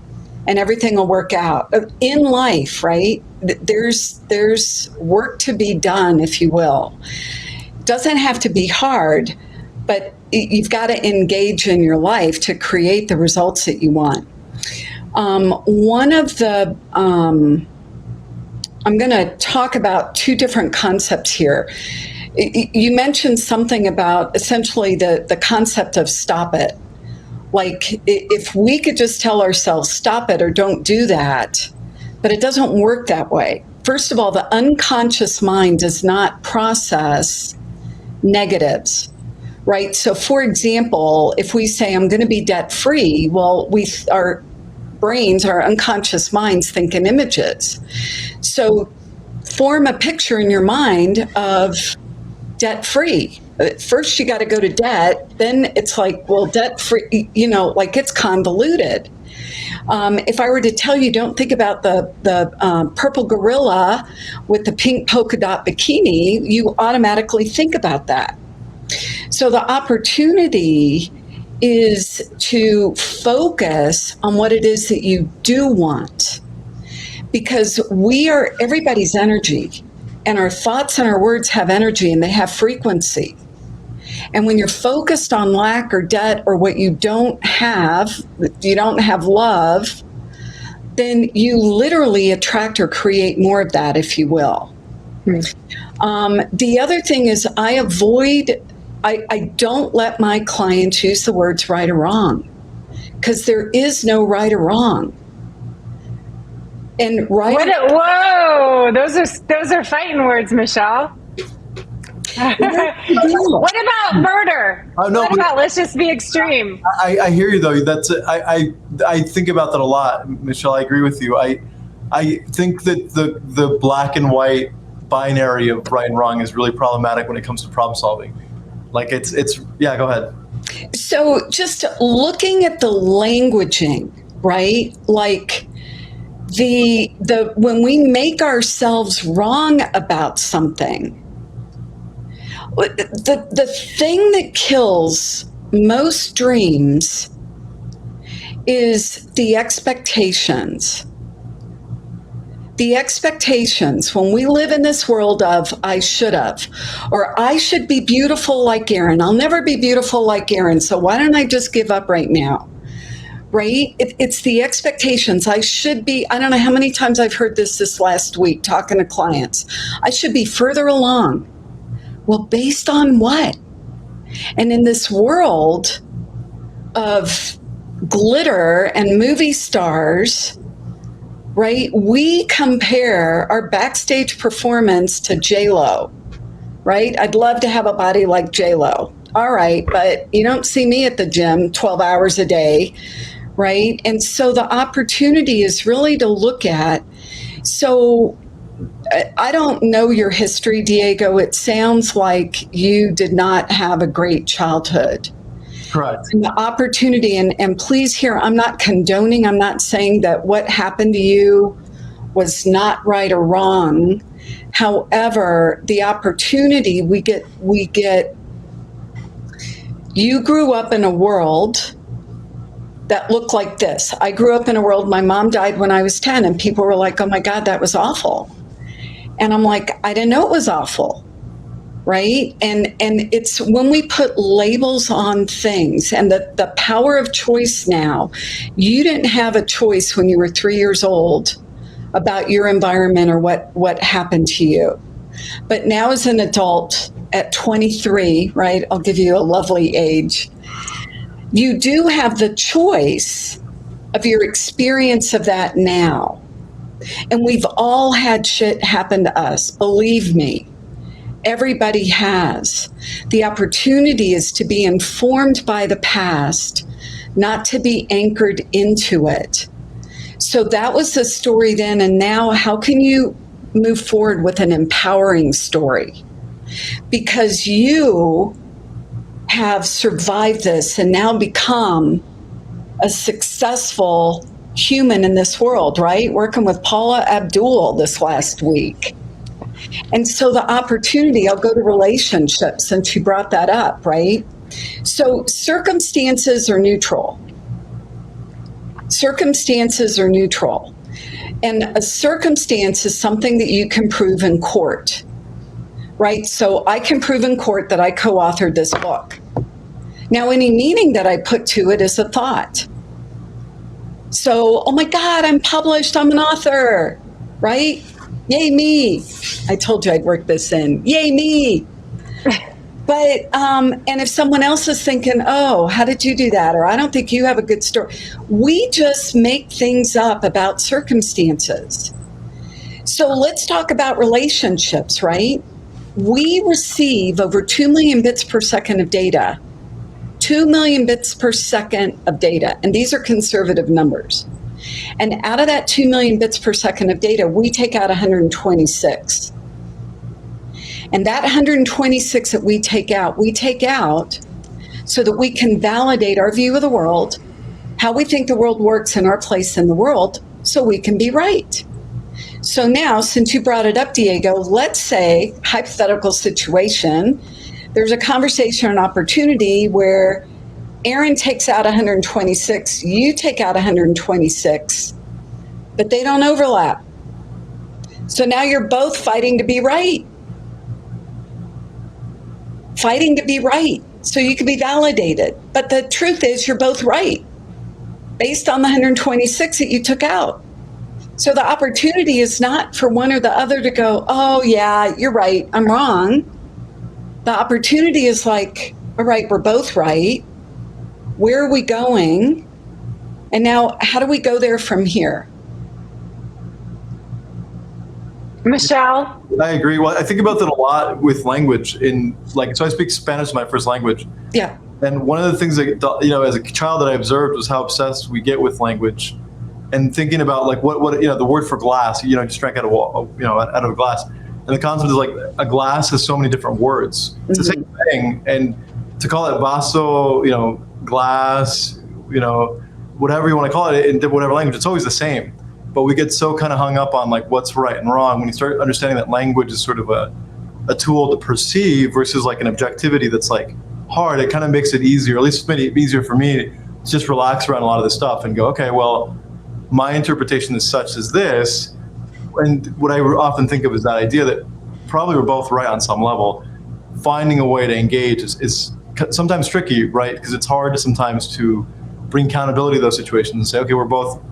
and everything will work out. In life, right, there's work to be done, if you will. It doesn't have to be hard, but you've got to engage in your life to create the results that you want. One of the, I'm going to talk about two different concepts here. You mentioned something about essentially the concept of stop it. Like, if we could just tell ourselves, stop it or don't do that, but it doesn't work that way. First of all, the unconscious mind does not process negatives. Right. So, for example, if we say I'm going to be debt free, well, our brains, our unconscious minds think in images. So form a picture in your mind of debt free. First, you got to go to debt. Then it's like, well, debt free, like it's convoluted. If I were to tell you, don't think about the purple gorilla with the pink polka dot bikini, you automatically think about that. So the opportunity is to focus on what it is that you do want, because everybody's energy, and our thoughts and our words have energy, and they have frequency. And when you're focused on lack or debt or what you don't have love, then you literally attract or create more of that, if you will. The other thing is I don't let my clients use the words right or wrong, because there is no right or wrong. And whoa, those are fighting words, Michelle. What about murder? What about let's just be extreme? I hear you though. I think about that a lot, Michelle. I agree with you. I think that the black and white binary of right and wrong is really problematic when it comes to problem solving. Like it's yeah, go ahead. So just looking at the languaging, right? Like when we make ourselves wrong about something, the thing that kills most dreams is the expectations. The expectations, when we live in this world of I should have, or I should be beautiful like Aaron. I'll never be beautiful like Aaron, so why don't I just give up right now? Right? It's the expectations. I should be, I don't know how many times I've heard this last week talking to clients. I should be further along. Well, based on what? And in this world of glitter and movie stars, right, we compare our backstage performance to J-Lo, right? I'd love to have a body like J-Lo. All right, but you don't see me at the gym 12 hours a day, right? And so the opportunity is really to look at, so I don't know your history, Diego. It sounds like you did not have a great childhood. Correct. And the opportunity, and please hear, I'm not condoning, I'm not saying that what happened to you was not right or wrong. However, the opportunity we get, you grew up in a world that looked like this. I grew up in a world, my mom died when I was 10, and people were like, oh my God, that was awful. And I'm like, I didn't know it was awful, right? And it's when we put labels on things, and the power of choice now. You didn't have a choice when you were 3 years old about your environment or what happened to you. But now as an adult at 23, right, I'll give you a lovely age, you do have the choice of your experience of that now. And we've all had shit happen to us, believe me. Everybody has. The opportunity is to be informed by the past, not to be anchored into it. So that was the story then, and now how can you move forward with an empowering story? Because you have survived this and now become a successful human in this world, right? Working with Paula Abdul this last week. And so the opportunity, I'll go to relationships since you brought that up, right? So circumstances are neutral. Circumstances are neutral. And a circumstance is something that you can prove in court, right? So I can prove in court that I co-authored this book. Now, any meaning that I put to it is a thought. So, oh my God, I'm published, I'm an author, right? Yay me. I told you I'd work this in. Yay me. But, and if someone else is thinking, oh, how did you do that? Or I don't think you have a good story. We just make things up about circumstances. So let's talk about relationships, right? We receive over 2 million bits per second of data. 2 million bits per second of data. And these are conservative numbers. And out of that 2 million bits per second of data, we take out 126. And that 126 that we take out so that we can validate our view of the world, how we think the world works and our place in the world, so we can be right. So now, since you brought it up, Diego, let's say, hypothetical situation, there's a conversation or an opportunity where Aaron takes out 126, you take out 126, but they don't overlap. So now you're both fighting to be right. Fighting to be right, so you can be validated. But the truth is you're both right, based on the 126 that you took out. So the opportunity is not for one or the other to go, oh yeah, you're right, I'm wrong. The opportunity is like, all right, we're both right. Where are we going? And now how do we go there from here? Michelle? I agree. Well, I think about that a lot with language. So I speak Spanish as my first language. Yeah. And one of the things that, as a child that I observed was how obsessed we get with language, and thinking about like what the word for glass, just drank out of out of a glass. And the concept is like a glass has so many different words. It's the same thing. And to call it vaso, glass, whatever you want to call it in whatever language, it's always the same. But we get so kind of hung up on like what's right and wrong when you start understanding that language is sort of a tool to perceive versus like an objectivity that's like hard. It kind of makes it easier, at least it's made it easier for me to just relax around a lot of this stuff and go, okay, well, my interpretation is such as this. And what I often think of is that idea that probably we're both right on some level. Finding a way to engage is sometimes tricky, right? Because it's hard sometimes to bring accountability to those situations and say, okay, we're both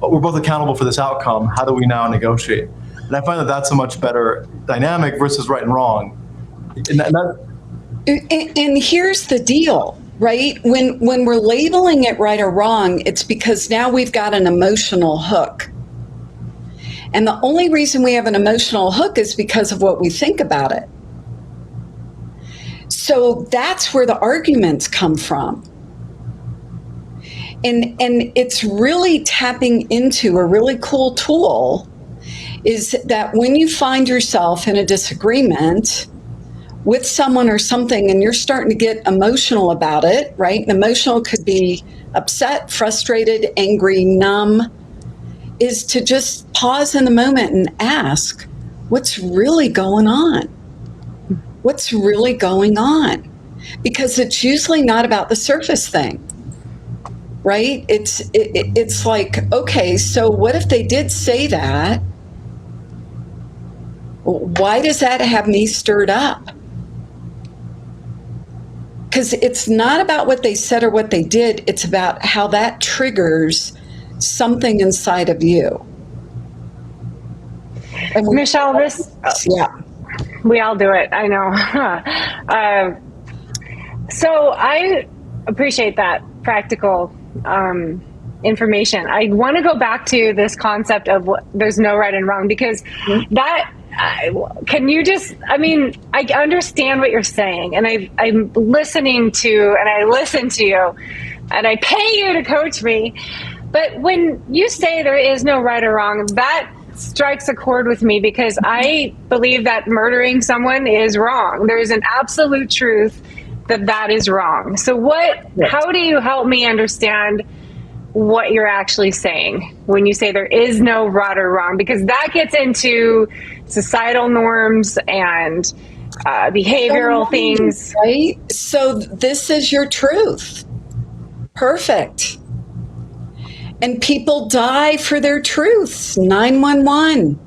accountable for this outcome. How do we now negotiate? And I find that that's a much better dynamic versus right and wrong. And here's the deal, right? When we're labeling it right or wrong, it's because now we've got an emotional hook. And the only reason we have an emotional hook is because of what we think about it. So that's where the arguments come from. And it's really tapping into a really cool tool is that when you find yourself in a disagreement with someone or something and you're starting to get emotional about it, right? And emotional could be upset, frustrated, angry, numb, is to just pause in the moment and ask, what's really going on? What's really going on? Because it's usually not about the surface thing, right? It's like, okay, so what if they did say that? Why does that have me stirred up? Because it's not about what they said or what they did. It's about how that triggers something inside of you. And Michelle, yeah, we all do it. I know. So I appreciate that practical information. I want to go back to this concept of there's no right and wrong, because that, can you just, I mean, I understand what you're saying, and I'm listening to, and I listen to you, and I pay you to coach me. But when you say there is no right or wrong, that strikes a chord with me, because I believe that murdering someone is wrong. There is an absolute truth that is wrong. So how do you help me understand what you're actually saying when you say there is no right or wrong? Because that gets into societal norms and behavioral things. Right? So this is your truth. Perfect. And people die for their truths. 911.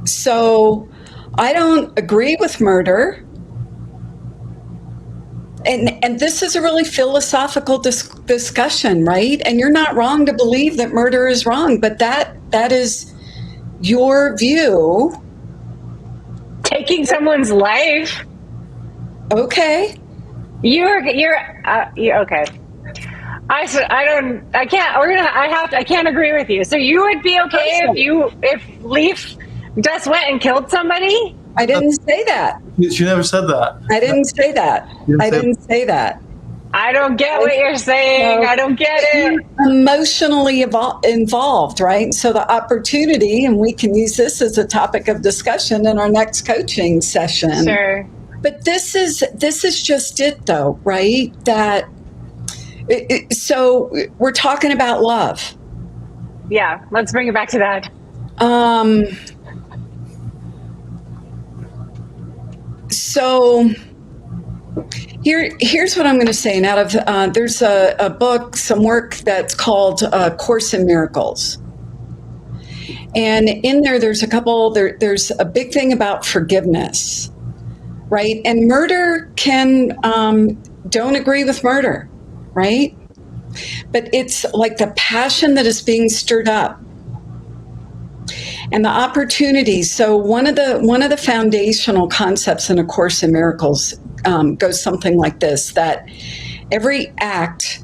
So I don't agree with murder. And this is a really philosophical discussion, right? And you're not wrong to believe that murder is wrong, but that is your view. Taking someone's life. Okay. You're okay. I can't agree with you. So you would be okay if Leaf just went and killed somebody? I didn't say that. She never said that. I didn't say that. I didn't say that. I don't get what you're saying. I don't get it. Emotionally involved, right? So the opportunity, and we can use this as a topic of discussion in our next coaching session. Sure. But this is just it, though, right? So we're talking about love. Yeah, let's bring it back to that. So here's what I'm going to say. And out of there's a book, some work that's called Course in Miracles, and in there's there's a big thing about forgiveness, right? And murder can don't agree with murder, right? But it's like the passion that is being stirred up. And the opportunity. So one of the foundational concepts in A Course in Miracles goes something like this: that every act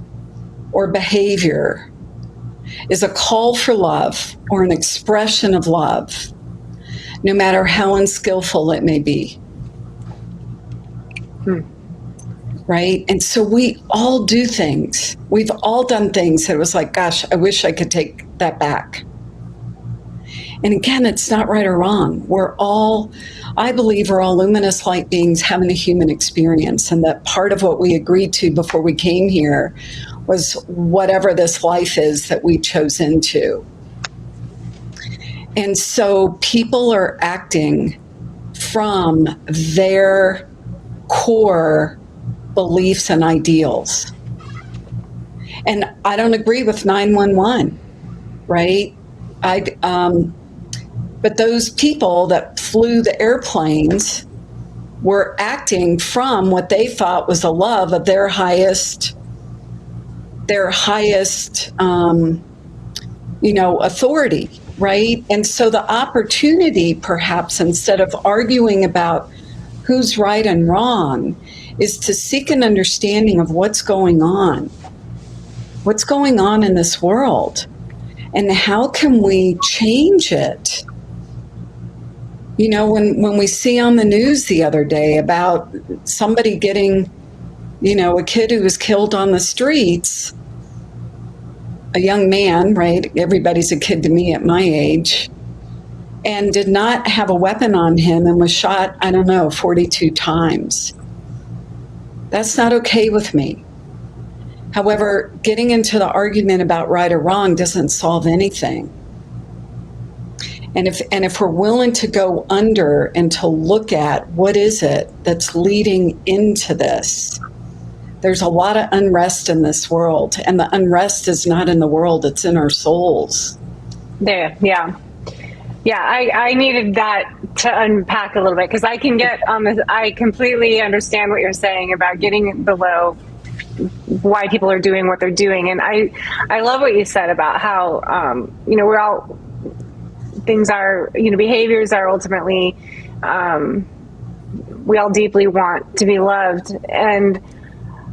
or behavior is a call for love or an expression of love, no matter how unskillful it may be. Right? And so we all do things. We've all done things that it was like, gosh, I wish I could take that back. And again, it's not right or wrong. I believe we're all luminous light beings having a human experience. And that part of what we agreed to before we came here was whatever this life is that we chose into. And so people are acting from their core beliefs and ideals. And I don't agree with 911, right? But those people that flew the airplanes were acting from what they thought was a love of their highest, authority, right? And so the opportunity, perhaps, instead of arguing about who's right and wrong, is to seek an understanding of what's going on in this world, and how can we change it? You know, when we see on the news the other day about somebody getting, a kid who was killed on the streets, a young man, right? Everybody's a kid to me at my age. and did not have a weapon on him and was shot, 42 times. That's not okay with me. However, getting into the argument about right or wrong doesn't solve anything. And if we're willing to go under and to look at what is it that's leading into this, there's a lot of unrest in this world, and the unrest is not in the world, it's in our souls. There, yeah. Yeah, I needed that to unpack a little bit, because I can get on this. I completely understand what you're saying about getting below why people are doing what they're doing. And I love what you said about how, we're all, things are, behaviors are ultimately, we all deeply want to be loved. And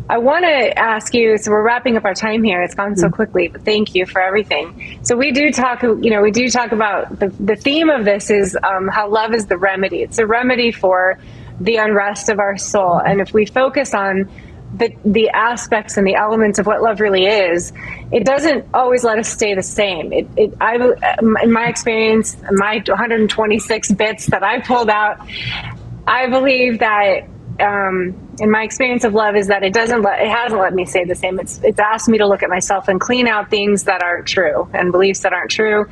I want to ask you, so we're wrapping up our time here. It's gone so quickly, but thank you for everything. So we do talk about the theme of this is how love is the remedy. It's a remedy for the unrest of our soul. And if we focus on the aspects and the elements of what love really is, it doesn't always let us stay the same. In my experience, my 126 bits that I pulled out, I believe that in my experience of love is that it hasn't let me stay the same. It's asked me to look at myself and clean out things that aren't true and beliefs that aren't true,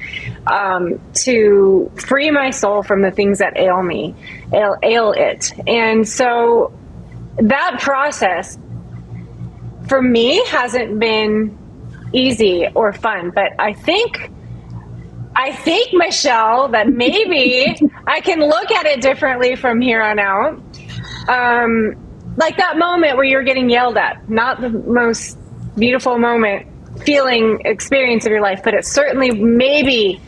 to free my soul from the things that ail it. And so that process for me hasn't been easy or fun, but I think, Michelle, that maybe I can look at it differently from here on out. Like that moment where you're getting yelled at, not the most beautiful experience of your life, but it certainly maybe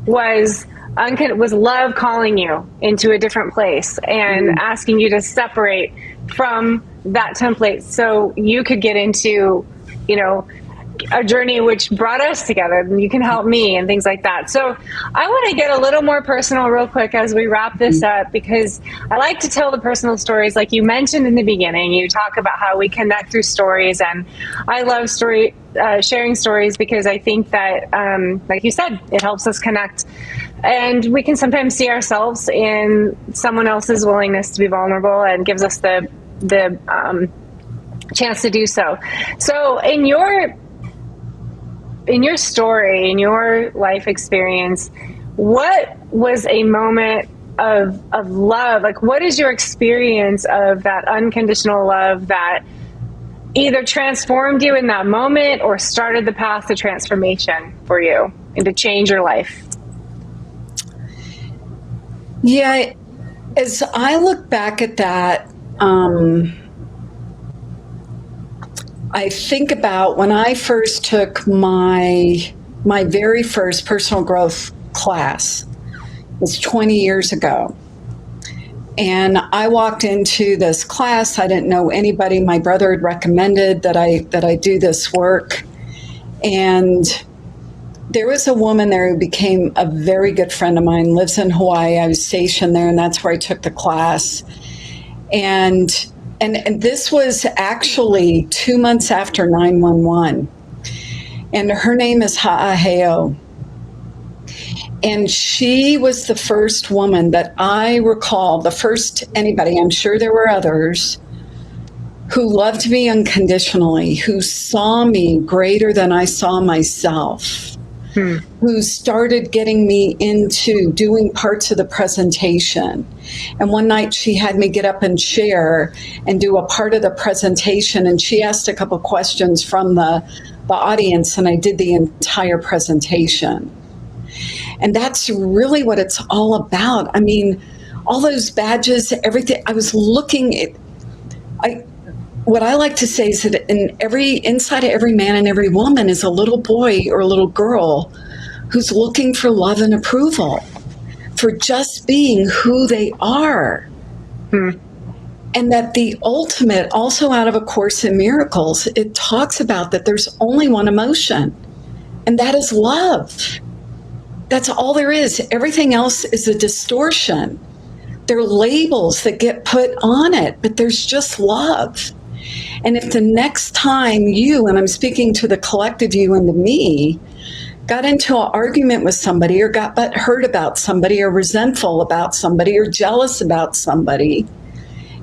was love calling you into a different place and asking you to separate from that template so you could get into, a journey which brought us together, and you can help me and things like that. So I want to get a little more personal real quick as we wrap this up, because I like to tell the personal stories. Like you mentioned in the beginning, you talk about how we connect through stories, and I love sharing stories because I think that, like you said, it helps us connect. And we can sometimes see ourselves in someone else's willingness to be vulnerable, and gives us the chance to do so. So in your story, in your life experience, what was a moment of love? Like, what is your experience of that unconditional love that either transformed you in that moment or started the path to transformation for you and to change your life? Yeah, as I look back at that, I think about when I first took my very first personal growth class. It was 20 years ago. And I walked into this class. I didn't know anybody. My brother had recommended that I do this work. And there was a woman there who became a very good friend of mine, lives in Hawaii. I was stationed there, and that's where I took the class. And this was actually 2 months after 9/11. And her name is Ha'aheo. And she was the first woman that I recall, the first anybody, I'm sure there were others, who loved me unconditionally, who saw me greater than I saw myself, who started getting me into doing parts of the presentation. And one night she had me get up and share and do a part of the presentation, and she asked a couple questions from the audience, and I did the entire presentation. And that's really what it's all about. I mean, all those badges, everything. I was looking at, what I like to say is that inside of every man and every woman is a little boy or a little girl who's looking for love and approval, for just being who they are. And that the ultimate, also out of A Course in Miracles, it talks about that there's only one emotion, and that is love. That's all there is. Everything else is a distortion. They're labels that get put on it, but there's just love. And if the next time you, and I'm speaking to the collective you and to me, got into an argument with somebody, or got hurt about somebody, or resentful about somebody, or jealous about somebody,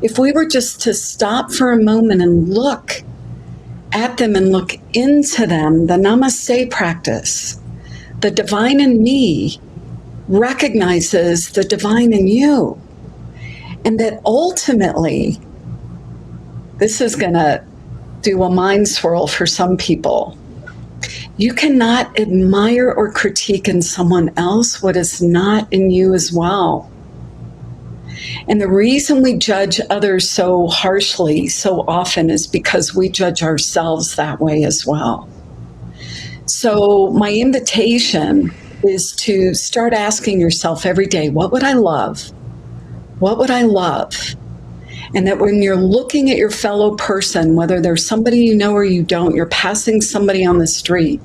if we were just to stop for a moment and look at them and look into them, the namaste practice, the divine in me recognizes the divine in you. And that ultimately, this is going to do a mind swirl for some people. You cannot admire or critique in someone else what is not in you as well. And the reason we judge others so harshly so often is because we judge ourselves that way as well. So my invitation is to start asking yourself every day, what would I love? What would I love? And that when you're looking at your fellow person, whether there's somebody you know or you don't, you're passing somebody on the street,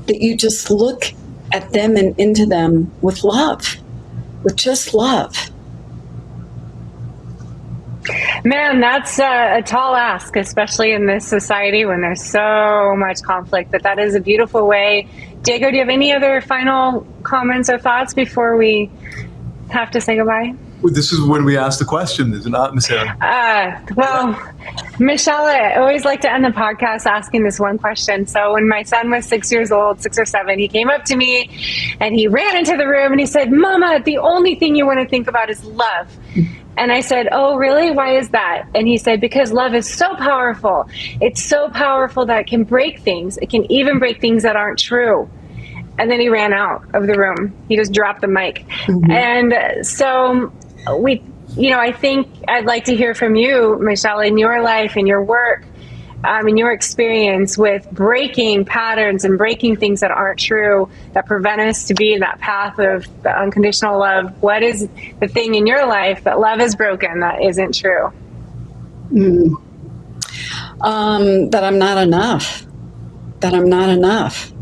that you just look at them and into them with love, with just love. Man, that's a tall ask, especially in this society when there's so much conflict, but that is a beautiful way. Diego, do you have any other final comments or thoughts before we have to say goodbye? This is when we ask the question, is it not, Miss Aaron? Well, Michelle, I always like to end the podcast asking this one question. So when my son was 6 years old, 6 or 7, he came up to me and he ran into the room and he said, Mama, the only thing you want to think about is love. And I said, oh, really? Why is that? And he said, because love is so powerful. It's so powerful that it can break things. It can even break things that aren't true. And then he ran out of the room. He just dropped the mic. Mm-hmm. And so I think I'd like to hear from you, Michelle, in your life, in your work, in your experience with breaking patterns and breaking things that aren't true, that prevent us to be in that path of the unconditional love. What is the thing in your life that love is broken that isn't true? That I'm not enough. That I'm not enough.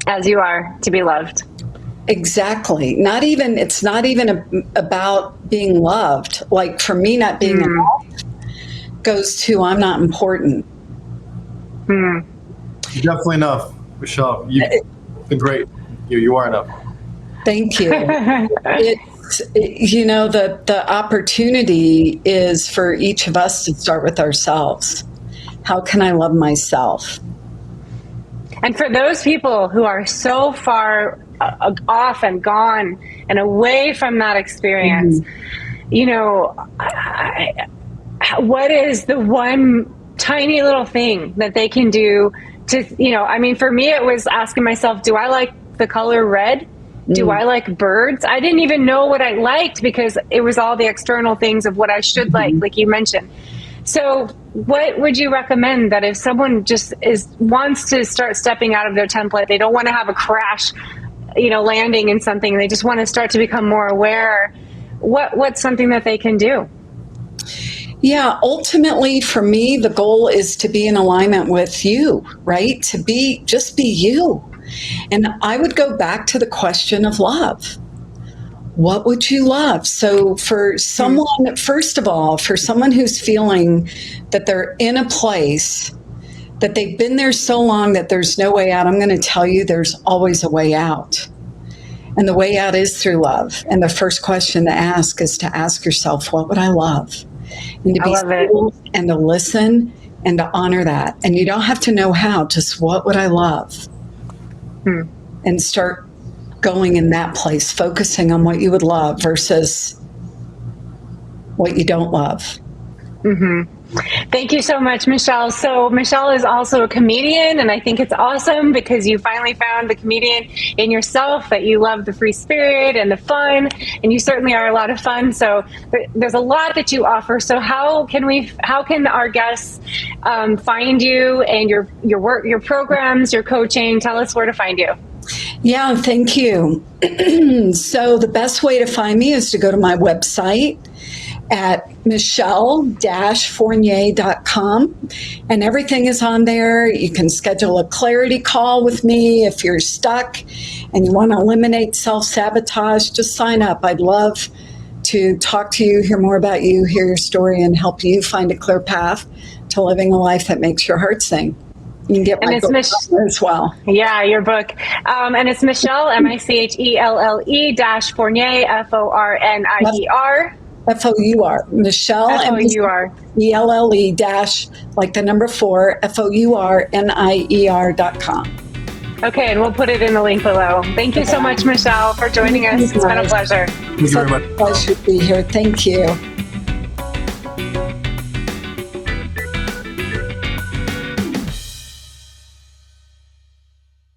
As you are to be loved. Exactly. It's not even about being loved. Like for me, not being enough goes to I'm not important. You're definitely enough, Michelle. You've been great. You are enough. Thank you. The opportunity is for each of us to start with ourselves. How can I love myself? And for those people who are so far off and gone and away from that experience, what is the one tiny little thing that they can do to, for me, it was asking myself, do I like the color red? Do I like birds? I didn't even know what I liked because it was all the external things of what I should like you mentioned. So what would you recommend that if someone just wants to start stepping out of their template, they don't want to have a crash, landing in something, they just want to start to become more aware, what's something that they can do? Yeah, ultimately for me, the goal is to be in alignment with you, right? Just be you. And I would go back to the question of love. What would you love? So for someone, first of all, for someone who's feeling that they're in a place that they've been there so long that there's no way out, I'm going to tell you there's always a way out. And the way out is through love. And the first question to ask is to ask yourself, what would I love? And to be still and to listen and to honor that. And you don't have to know how, just what would I love? And start going in that place, focusing on what you would love versus what you don't love. Thank you so much, Michelle. So Michelle is also a comedian, and I think it's awesome because you finally found the comedian in yourself, that you love the free spirit and the fun, and you certainly are a lot of fun. So there's a lot that you offer. So how can our guests find you and your work, your programs, your coaching? Tell us where to find you. Yeah, thank you. So the best way to find me is to go to my website at michelle-fornier.com, and everything is on there. You can schedule a clarity call with me if you're stuck and you want to eliminate self-sabotage. Just sign up. I'd love to talk to you, hear more about you, hear your story, and help you find a clear path to living a life that makes your heart sing. You can get And my it's book as well. Yeah, your book. And it's Michelle, Michelle dash Fornier, Fornier. FOUR. Michelle FOUR. ELLE dash, like the number 4, FOURNIER.com. Okay, and we'll put it in the link below. Thank you so much, Michelle, for joining us. It's been a pleasure. Thank you very much. Pleasure to be here. Thank you.